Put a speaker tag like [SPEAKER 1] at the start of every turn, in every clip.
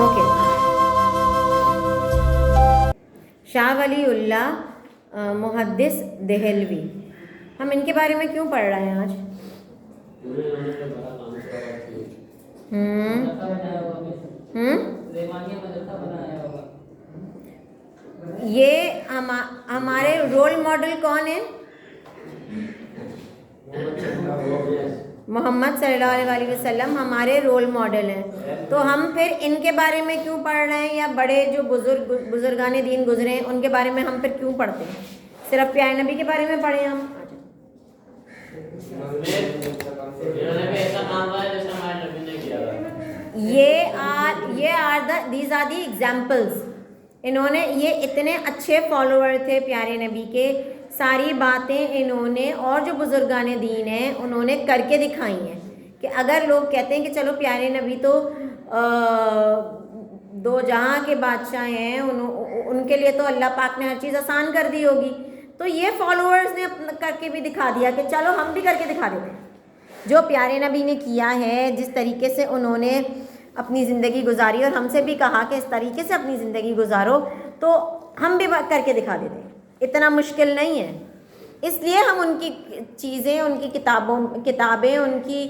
[SPEAKER 1] Okay, Shah Waliullah Muhaddis Dehlvi, हम इनके बारे में क्यों पढ़ रहे हैं आज? ये हमारे रोल मॉडल कौन है? मोहम्मद सल्लल्लाहु अलैहि वसल्लम हमारे रोल मॉडल हैं। तो हम फिर इनके बारे में क्यों पढ़ रहे हैं, या बड़े जो बुजुर्गाने दीन गुजरे हैं उनके बारे में हम फिर क्यों पढ़ते हैं? सिर्फ प्यारे नबी के बारे में पढ़े हम? These are the examples. इन्होंने, ये इतने अच्छे फॉलोअर थे प्यारे नबी के, सारी बातें इन्होंने और जो बुजुर्गाने दीन हैं उन्होंने करके दिखाई हैं। कि अगर लोग कहते हैं कि चलो प्यारे नबी तो दो जहां के बादशाह हैं, उनके लिए तो अल्लाह पाक ने हर चीज़ आसान कर दी होगी, तो ये फॉलोअर्स ने करके भी दिखा दिया कि चलो हम भी करके दिखा देते हैं। जो प्यारे नबी ने किया है, जिस तरीके से उन्होंने अपनी ज़िंदगी गुजारी और हमसे भी कहा कि इस तरीके से अपनी ज़िंदगी गुजारो, तो हम भी करके दिखा देते हैं। इतना मुश्किल नहीं है। इसलिए हम उनकी चीज़ें, उनकी किताबें, उनकी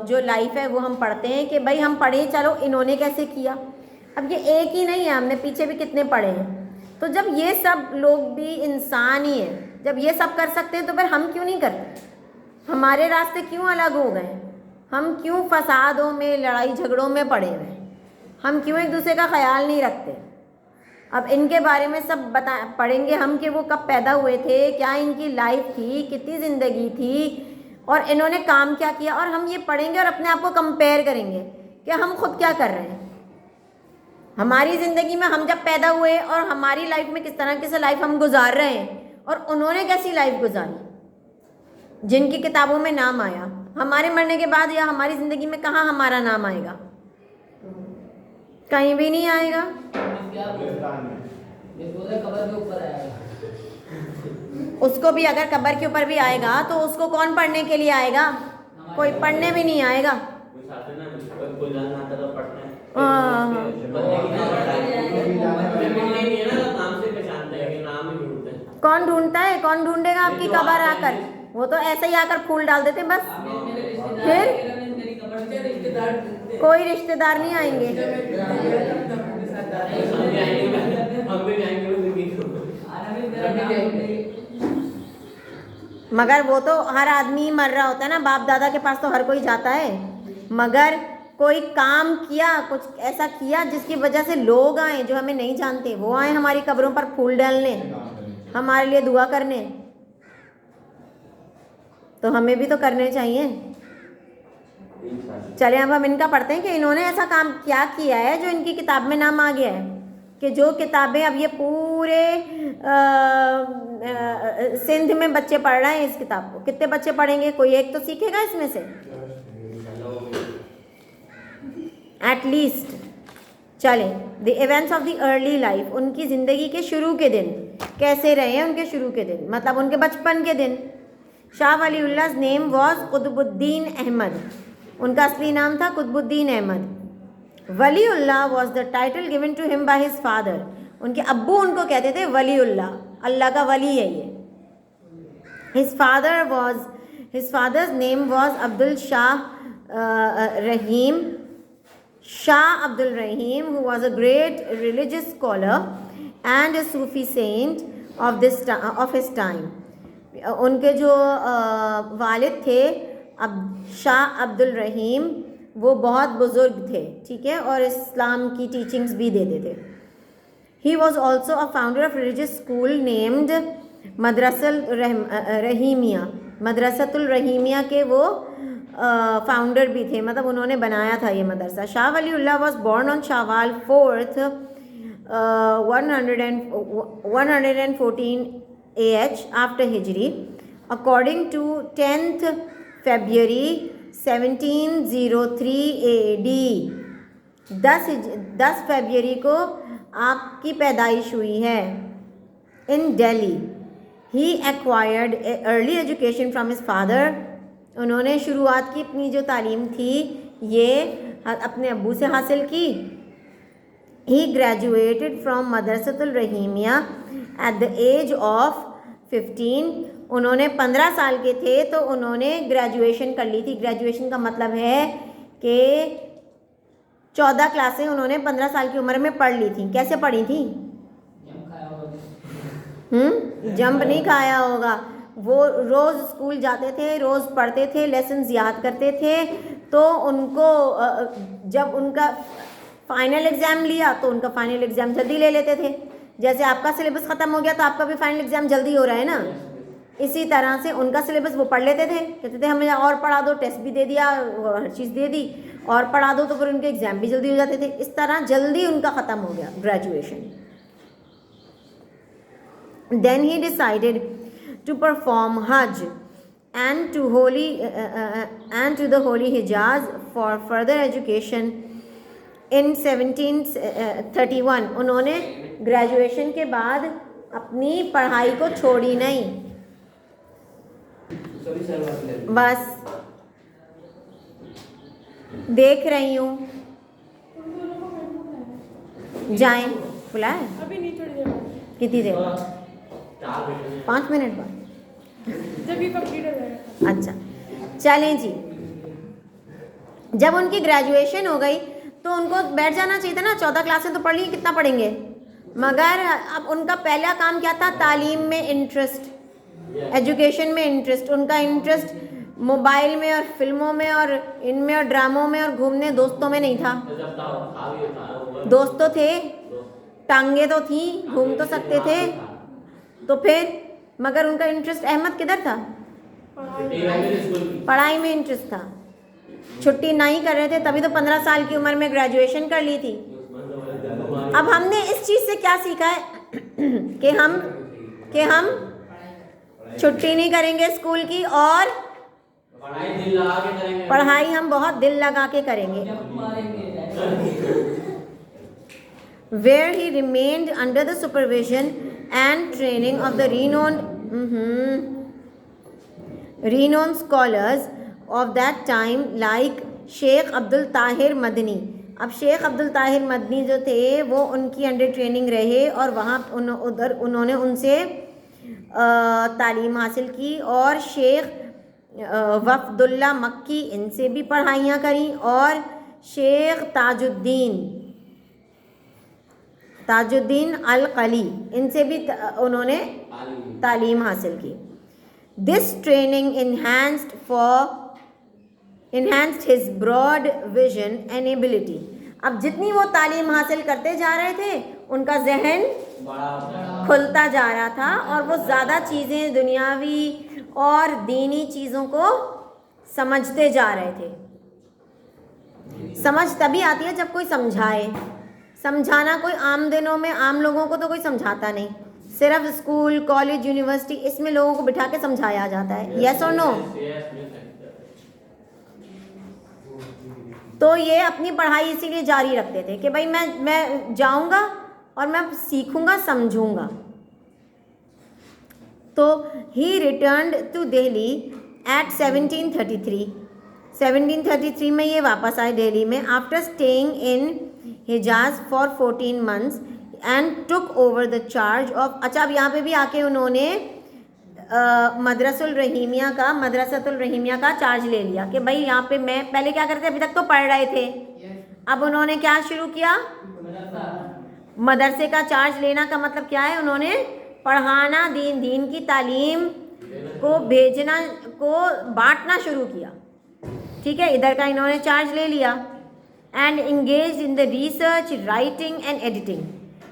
[SPEAKER 1] जो लाइफ है वो हम पढ़ते हैं कि भाई हम पढ़ें, चलो इन्होंने कैसे किया। अब ये एक ही नहीं है, हमने पीछे भी कितने पढ़े हैं। तो जब ये सब लोग भी इंसान ही हैं, जब ये सब कर सकते हैं तो फिर हम क्यों नहीं करते? हमारे रास्ते क्यों अलग हो गए? हम क्यों फसादों में, लड़ाई झगड़ों में पड़े हुए हैं? हम क्यों एक दूसरे का ख्याल नहीं रखते? अब इनके बारे में सब पढ़ेंगे हम कि वो कब पैदा हुए थे, क्या इनकी लाइफ थी, कितनी ज़िंदगी थी और इन्होंने काम क्या किया, और हम ये पढ़ेंगे और अपने आप को कंपेयर करेंगे कि हम खुद क्या कर रहे हैं। हमारी ज़िंदगी में हम जब पैदा हुए और हमारी लाइफ में किस तरह से लाइफ हम गुजार रहे हैं और उन्होंने कैसी लाइफ गुजारी जिनकी किताबों में नाम आया। हमारे मरने के बाद या हमारी ज़िंदगी में कहाँ हमारा नाम आएगा? कहीं भी नहीं आएगा। उसको भी अगर कब्र के ऊपर भी आएगा तो उसको कौन पढ़ने के लिए आएगा? कोई पढ़ने भी नहीं आएगा। कौन ढूंढता है? कौन ढूंढेगा आपकी कब्र आकर? वो तो ऐसे ही आकर फूल डाल देते बस। फिर कोई रिश्तेदार नहीं आएंगे। मगर वो तो हर आदमी मर रहा होता है ना, बाप दादा के पास तो हर कोई जाता है। मगर कोई काम किया, कुछ ऐसा किया जिसकी वजह से लोग आए जो हमें नहीं जानते, वो आए हमारी कब्रों पर फूल डालने, हमारे लिए दुआ करने, तो हमें भी तो करने चाहिए। चले अब हम इनका पढ़ते हैं कि इन्होंने ऐसा काम क्या किया है जो इनकी किताब में नाम आ गया है। कि जो किताबें अब ये पूरे सिंध में बच्चे पढ़ रहे हैं इस किताब को। कितने बच्चे पढ़ेंगे? कोई एक तो सीखेगा इसमें से एटलीस्ट। चले, the events of the early life, उनकी ज़िंदगी के शुरू के दिन कैसे रहे हैं, उनके शुरू के दिन मतलब उनके बचपन के दिन। शाह वलीउल्लाह's नेम वॉज कुतुबुद्दीन अहमद, उनका असली नाम था Qutubuddin Ahmad. Waliullah was the title given to him by his father, उनके अब्बू उनको कहते थे वलीउल्लाह, अल्लाह का वली है ये। His father's name was Abdul Shah Rahim, Shah Abdul Rahim, who was a great religious scholar and a Sufi saint of his time. उनके जो वालिद थे शाह अब्दुल रहीम, वो बहुत बुज़ुर्ग थे, ठीक है, और इस्लाम की टीचिंग्स भी देते थे। He was also a founder of religious school named मदरसतुल Rahimiya के वो फाउंडर भी थे, मतलब उन्होंने बनाया था ये मदरसा। Shah Waliullah was born on Shawwal 4th 114 AH after Hijri according to 10th February 1703 AD। 10 फरवरी को आपकी पैदाइश हुई है इन Delhi. He acquired early education from his father उन्होंने शुरुआत की अपनी जो तालीम थी ये अपने अब्बू से हासिल की। He graduated from Madrasatul Rahimiya at the age of 15। उन्होंने 15 साल के थे तो उन्होंने ग्रेजुएशन कर ली थी। ग्रेजुएशन का मतलब है कि 14 क्लासें उन्होंने 15 साल की उम्र में पढ़ ली थी। कैसे पढ़ी थी? जंप नहीं खाया होगा। वो रोज़ स्कूल जाते थे, रोज़ पढ़ते थे, लेसन्स याद करते थे। तो उनको जब उनका फाइनल एग्ज़ाम लिया तो उनका फाइनल एग्ज़ाम जल्दी ले लेते थे। जैसे आपका सिलेबस ख़त्म हो गया तो आपका भी फाइनल एग्ज़ाम जल्दी हो रहा है ना, इसी तरह से उनका सिलेबस वो पढ़ लेते थे। कहते थे हमें और पढ़ा दो, टेस्ट भी दे दिया, हर चीज़ दे दी, और पढ़ा दो, तो फिर उनके एग्ज़ाम भी जल्दी हो जाते थे। इस तरह जल्दी उनका ख़त्म हो गया graduation. Then he decided to perform Hajj and to the Holy Hijaz for further education in 1731। उन्होंने ग्रेजुएशन के बाद अपनी पढ़ाई को छोड़ी नहीं। बस देख रही हूँ, जाएं। बुलाए
[SPEAKER 2] अभी नहीं, थोड़ी देर बाद।
[SPEAKER 1] कितनी देर बाद? 5 मिनट बाद
[SPEAKER 2] जब ये कंप्लीट हो जाएगा।
[SPEAKER 1] अच्छा चलें जी। जब उनकी ग्रेजुएशन हो गई तो उनको बैठ जाना चाहिए था ना। 14 क्लासें तो पढ़ ली, कितना पढ़ेंगे? मगर अब उनका पहला काम क्या था? तालीम में इंटरेस्ट, एजुकेशन में इंटरेस्ट। उनका इंटरेस्ट मोबाइल में और फिल्मों में और इनमें और ड्रामों में और घूमने दोस्तों में नहीं था। दोस्त तो थे, टांगे तो थी, घूम तो सकते थे, तो फिर मगर उनका इंटरेस्ट अहमद किधर था? पढ़ाई में इंटरेस्ट था। छुट्टी नहीं कर रहे थे, तभी तो 15 साल की उम्र में ग्रेजुएशन कर ली थी। अब हमने इस चीज़ से क्या सीखा है कि हम छुट्टी नहीं करेंगे स्कूल की, और पढ़ाई हम बहुत दिल लगा के करेंगे। Where he remained under the supervision and training of the renowned scholars of that time like Sheikh Abdul Tahir Madani. अब शेख अब्दुल ताहिर मदनी जो थे वो उनकी अंडर ट्रेनिंग रहे और वहाँ उधर उन्होंने उनसे तालीम हासिल की, और शेख वफ़दुल्ला मक्की, इनसे भी पढ़ाइयाँ करी, और शेख ताजुद्दीन अल कली, इनसे भी उन्होंने तालीम हासिल की। This training enhanced his broad vision and ability। अब जितनी वो तालीम हासिल करते जा रहे थे उनका जहन खुलता जा रहा था, और वो ज़्यादा चीज़ें दुनियावी और दीनी चीज़ों को समझते जा रहे थे। समझ तभी आती है जब कोई समझाए। समझाना कोई आम दिनों में आम लोगों को तो कोई समझाता नहीं, सिर्फ स्कूल, कॉलेज, यूनिवर्सिटी, इसमें लोगों को बिठा के समझाया जाता है। यस और नो? तो ये अपनी पढ़ाई इसीलिए जारी रखते थे कि भाई मैं जाऊंगा और मैं सीखूंगा, समझूंगा। तो he returned to Delhi at 1733 में ये वापस आए दिल्ली में। After staying in Hijaz for 14 months and took over the charge of. अच्छा, अब यहाँ पे भी आके उन्होंने मदरसतुल रहीमिया का चार्ज ले लिया कि भाई यहाँ पे मैं पहले क्या करते, अभी तक तो पढ़ रहे थे, अब उन्होंने क्या शुरू किया? मदरसे का चार्ज लेना का मतलब क्या है? उन्होंने पढ़ाना, दीन की तालीम को भेजना, को बांटना शुरू किया। ठीक है, इधर का इन्होंने चार्ज ले लिया। And engage in the research, writing and editing.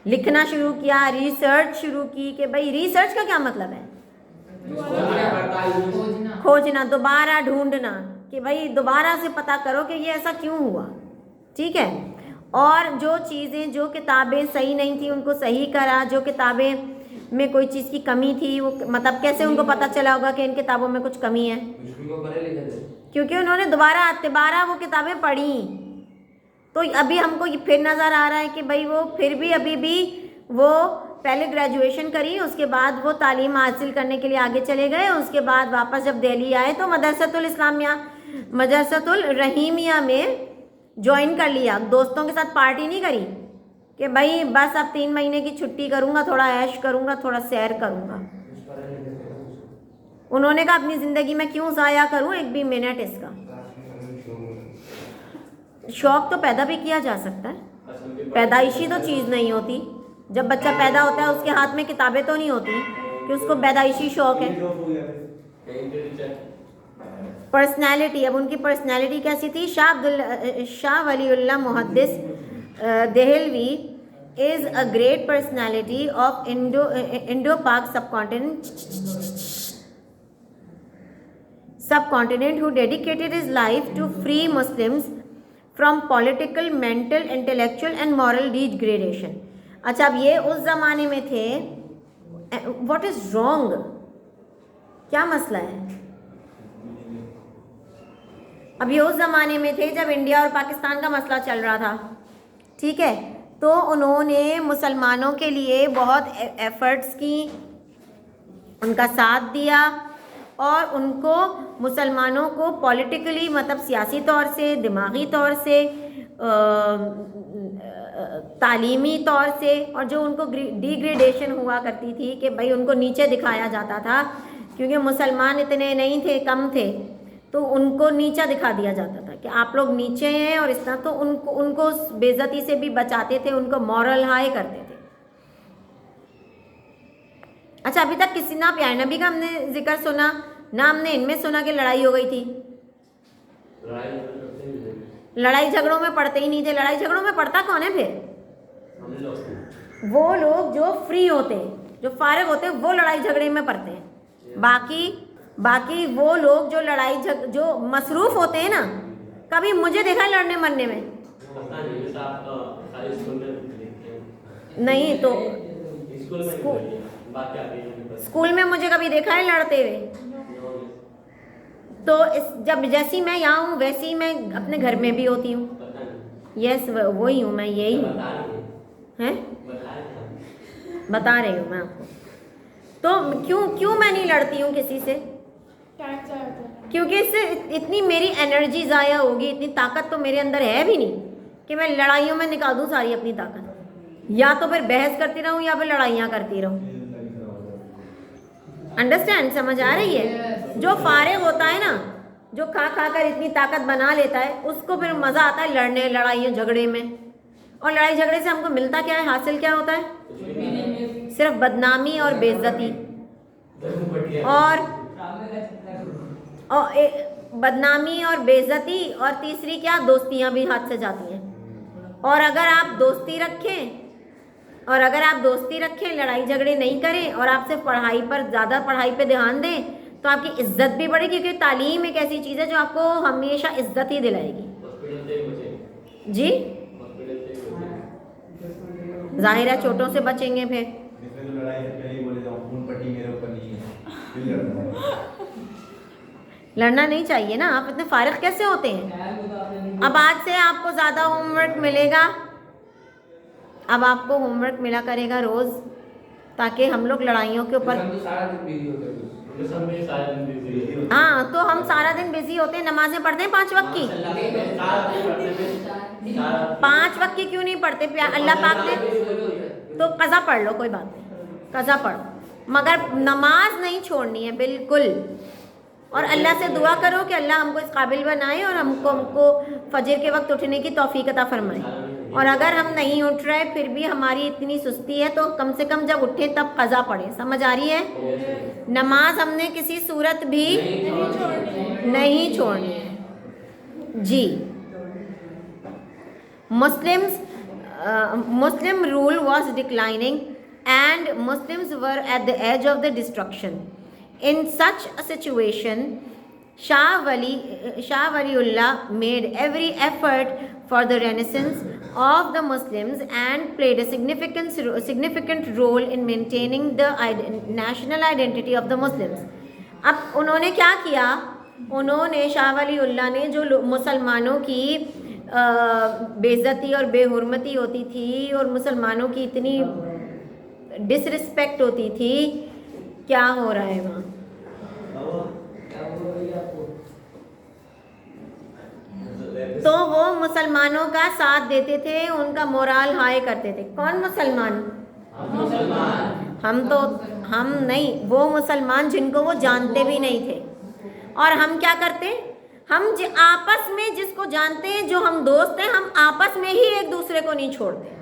[SPEAKER 1] लिखना शुरू किया, रिसर्च शुरू की कि भाई रिसर्च का क्या मतलब है? खोजना, दोबारा ढूंढना, कि भाई दोबारा से पता करो कि ये ऐसा क्यों हुआ। ठीक है, और जो चीज़ें, जो किताबें सही नहीं थी उनको सही करा, जो किताबें में कोई चीज़ की कमी थी वो मतलब कैसे उनको पता चला होगा कि इन किताबों में कुछ कमी है? क्योंकि उन्होंने दोबारा वो किताबें पढ़ी। तो अभी हमको ये फिर नज़र आ रहा है कि भाई वो फिर भी अभी भी वो पहले ग्रेजुएशन करी, उसके बाद वो तालीम हासिल करने के लिए आगे चले गए। उसके बाद वापस जब दिल्ली आए तो मदरसतुल रहीमिया में ज्वाइन कर लिया। दोस्तों के साथ पार्टी नहीं करी कि भाई बस अब 3 महीने की छुट्टी करूँगा, थोड़ा ऐश करूँगा, थोड़ा सैर करूँगा। उन्होंने कहा अपनी ज़िंदगी में क्यों ज़ाया करूँ एक भी मिनट इसका। शौक़ तो पैदा भी किया जा सकता है, पैदाइशी तो चीज़ नहीं होती। जब बच्चा पैदा होता है उसके हाथ में किताबें तो नहीं होती कि उसको पैदाइशी शौक़ है। पर्सनैलिटी, अब उनकी पर्सनैलिटी कैसी थी? Shah Waliullah Muhaddis Dehlavi is a great personality of Indo Pak subcontinent who dedicated his life to free Muslims from political, mental, intellectual and moral degradation. अच्छा, अब ये उस ज़माने में थे। What is wrong? क्या मसला है? अब ये उस ज़माने में थे जब इंडिया और पाकिस्तान का मसला चल रहा था, ठीक है। तो उन्होंने मुसलमानों के लिए बहुत एफर्ट्स की, उनका साथ दिया और उनको मुसलमानों को पॉलिटिकली, मतलब सियासी तौर से, दिमागी तौर से, तालीमी तौर से, और जो उनको डिग्रेडेशन हुआ करती थी कि भाई उनको नीचे दिखाया जाता था क्योंकि मुसलमान इतने नहीं थे, कम थे, तो उनको नीचा दिखा दिया जाता था कि आप लोग नीचे हैं और इस तरह। तो उनको बेइज्जती से भी बचाते थे, उनको मॉरल हाई करते थे। अच्छा, अभी तक किसी ना प्यारे नबी का हमने जिक्र सुना ना, हमने इनमें सुना कि लड़ाई हो गई थी। लड़ाई झगड़ों में पड़ते ही नहीं थे। लड़ाई झगड़ों में पड़ता कौन है फिर? वो लोग जो फ्री होते हैं, जो फारिग होते हैं, वो लड़ाई झगड़े में पड़ते हैं। बाकी वो लोग जो जो मसरूफ होते हैं ना, कभी मुझे देखा है लड़ने मरने में? नहीं तो स्कूल में मुझे कभी देखा है लड़ते हुए? तो जब जैसी मैं यहाँ हूँ वैसी मैं अपने घर में भी होती हूँ। यस, वही हूँ मैं, यही हूँ। हैं? बता रही हूँ मैं आपको। तो क्यों मैं नहीं लड़ती हूँ किसी से? क्योंकि इससे इतनी मेरी एनर्जी ज़ाया होगी, इतनी ताकत तो मेरे अंदर है भी नहीं कि मैं लड़ाइयों में निकाल दूँ सारी अपनी ताकत। या तो फिर बहस करती रहूँ या फिर लड़ाइयाँ करती रहूँ। अंडरस्टैंड, समझ आ रही है? जो फारिग होता है ना, जो खा कर इतनी ताकत बना लेता है, उसको फिर मज़ा आता है लड़ने, लड़ाइयों झगड़े में। और लड़ाई झगड़े से हमको मिलता क्या है, हासिल क्या होता है? सिर्फ बदनामी और बेइज्जती। बदनामी और बेइज्जती, और तीसरी क्या, दोस्तियां भी हाथ से जाती हैं। और अगर आप दोस्ती रखें, लड़ाई झगड़े नहीं करें और आप सिर्फ ज़्यादा पढ़ाई पे ध्यान दें, तो आपकी इज्जत भी बढ़ेगी, क्योंकि तालीम एक ऐसी चीज़ है जो आपको हमेशा इज्जत ही दिलाएगी। जी, जाहिर है चोटों से बचेंगे फिर। लड़ना नहीं चाहिए ना। आप इतने फारिग कैसे होते हैं? अब आज से आपको ज़्यादा होमवर्क मिलेगा। अब आपको होमवर्क मिला करेगा रोज़, ताकि हम लोग लड़ाइयों के ऊपर। हाँ, तो हम सारा दिन बिजी होते हैं। नमाजें पढ़ते हैं 5 वक्त की? 5 वक्त की क्यों नहीं पढ़ते? अल्लाह पाक ने तो कज़ा पढ़ लो, कोई बात नहीं, कज़ा पढ़ो, मगर नमाज नहीं छोड़नी है बिल्कुल। और अल्लाह से दुआ करो कि अल्लाह हमको इस काबिल बनाए और हमको फजर के वक्त उठने की तौफीक अता फरमाए। और अगर हम नहीं उठ रहे फिर भी हमारी इतनी सुस्ती है, तो कम से कम जब उठे तब कज़ा पढ़े। समझ आ रही है? नमाज हमने किसी सूरत भी नहीं छोड़नी है जी। Muslim rule was declining and Muslims were at the edge of the destruction. In such a situation, Shah Waliullah made every effort for the renaissance of the Muslims and played a significant role in maintaining the national identity of the Muslims. अब उन्होंने क्या किया? उन्होंने शाह वलीउल्लाह ने जो मुसलमानों की बेइज्जती और बेहुरमती होती थी और मुसलमानों की इतनी डिसरिस्पेक्ट होती थी, क्या हो रहा है वहाँ। तो वो मुसलमानों का साथ देते थे, उनका मोराल हाई करते थे। कौन मुसलमान? हम नहीं, वो मुसलमान जिनको वो जानते भी नहीं थे। और हम क्या करते, हम आपस में जिसको जानते हैं, जो हम दोस्त हैं, हम आपस में ही एक दूसरे को नहीं छोड़ते।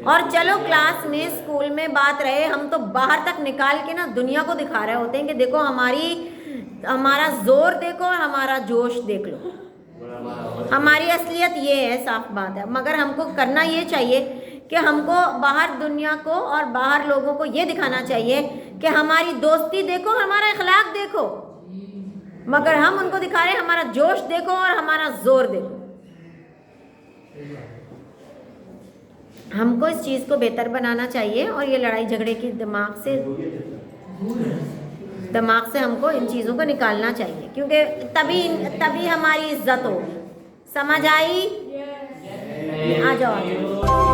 [SPEAKER 1] और चलो क्लास में स्कूल में बात रहे, हम तो बाहर तक निकाल के ना दुनिया को दिखा रहे होते हैं कि देखो हमारा जोर देखो और हमारा जोश देख लो, हमारी असलियत ये है, साफ बात है। मगर हमको करना ये चाहिए कि हमको बाहर दुनिया को और बाहर लोगों को ये दिखाना चाहिए कि हमारी दोस्ती देखो, हमारा अखलाक देखो, मगर हम उनको दिखा रहे हैं हमारा जोश देखो और हमारा जोर देखो। हमको इस चीज़ को बेहतर बनाना चाहिए और ये लड़ाई झगड़े की दिमाग से हमको इन चीज़ों को निकालना चाहिए, क्योंकि तभी हमारी इज्जत होगी। समझ आई? आ जाओ।